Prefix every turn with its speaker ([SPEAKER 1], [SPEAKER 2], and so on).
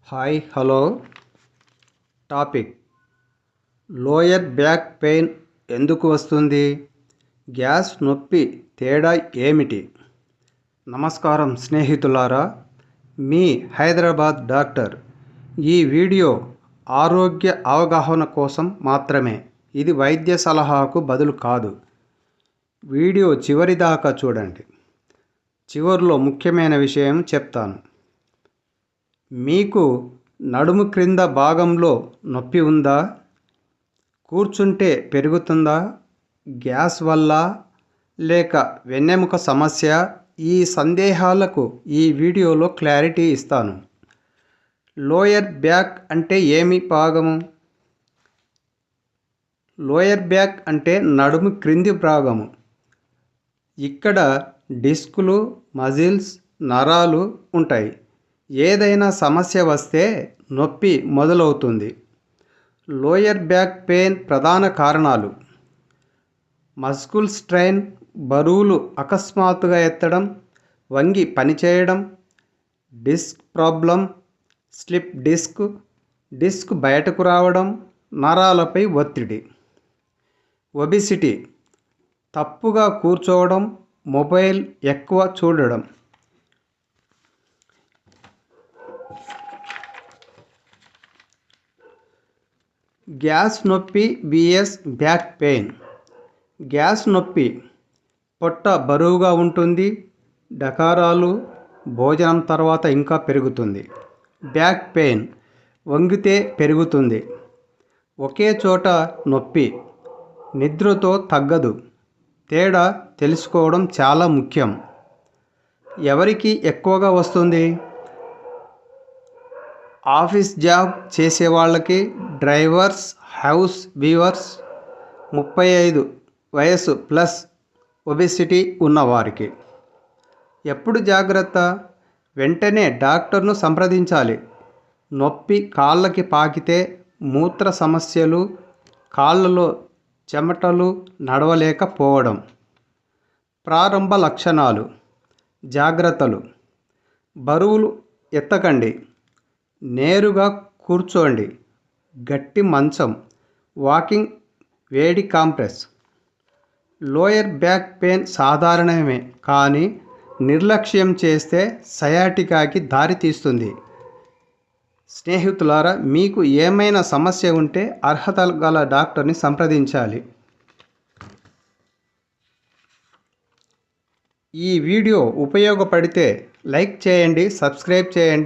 [SPEAKER 1] Hi hello topic lower back pain ఎందుకు వస్తుంది? Gas నొప్పి తేడా ఏమిటి? నమస్కారం స్నేహితులారా, మీ హైదరాబాద్ డాక్టర్. ఈ వీడియో ఆరోగ్య అవగాహన కోసం మాత్రమే. ఇది వైద్య సలహాకు బదులు కాదు. వీడియో చివరి దాకా చూడండి. చివరిలో ముఖ్యమైన విషయం చెప్తాను. మీకు నడుము క్రింద భాగంలో నొప్పి ఉందా? కూర్చుంటే పెరుగుతుందా? గ్యాస్ వల్ల లేక వెన్నెముక సమస్య? ఈ సందేహాలకు ఈ వీడియోలో క్లారిటీ ఇస్తాను. లోయర్ బ్యాక్ అంటే ఏమి భాగము? లోయర్ బ్యాక్ అంటే నడుము క్రింది భాగము. ఇక్కడ డిస్కులు, మజిల్స్, నరాలు ఉంటాయి. ఏదైనా సమస్య వస్తే నొప్పి మొదలవుతుంది. లోయర్ బ్యాక్ పెయిన్ ప్రధాన కారణాలు: మస్కుల్ స్ట్రెయిన్, బరువులు అకస్మాత్తుగా ఎత్తడం, వంగి పనిచేయడం, డిస్క్ ప్రాబ్లం, స్లిప్ డిస్క్ బయటకు రావడం, నరాలపై ఒత్తిడి. ఒబిసిటీ, తప్పుగా కూర్చోవడం, మొబైల్ ఎక్కువ చూడడం. గ్యాస్ నొప్పి vs బ్యాక్ పెయిన్. గ్యాస్ నొప్పి పొట్ట బరువుగా ఉంటుంది, డకారాలు, భోజనం తర్వాత ఇంకా పెరుగుతుంది. బ్యాక్ పెయిన్ వంగితే పెరుగుతుంది, ఒకే చోట నొప్పి, నిద్రతో తగ్గదు. తేడా తెలుసుకోవడం చాలా ముఖ్యం. ఎవరికి ఎక్కువగా వస్తుంది? ఆఫీస్ జాబ్ చేసే వాళ్ళకి, డ్రైవర్స్, హౌస్ వీవర్స్, 35 వయసు ప్లస్ ఒబెసిటీ ఉన్నవారికి. ఎప్పుడు జాగ్రత్త? వెంటనే డాక్టర్ను సంప్రదించాలి. నొప్పి కాళ్ళకి పాకితే, మూత్ర సమస్యలు, కాళ్ళలో చెమటలు, నడవలేకపోవడం. ప్రారంభ లక్షణాలు. జాగ్రత్తలు: బరువులు ఎత్తకండి, నేరుగా కూర్చోండి, గట్టి మంచం, వాకింగ్, వేడి కాంప్రెస్. లోయర్ బ్యాక్ పెయిన్ సాధారణమే, కానీ నిర్లక్ష్యం చేస్తే సయాటికాకి దారితీస్తుంది. స్నేహితులారా, మీకు ఏమైనా సమస్య ఉంటే అర్హత గల డాక్టర్ని సంప్రదించాలి. ఈ వీడియో ఉపయోగపడితే లైక్ చేయండి, సబ్స్క్రైబ్ చేయండి.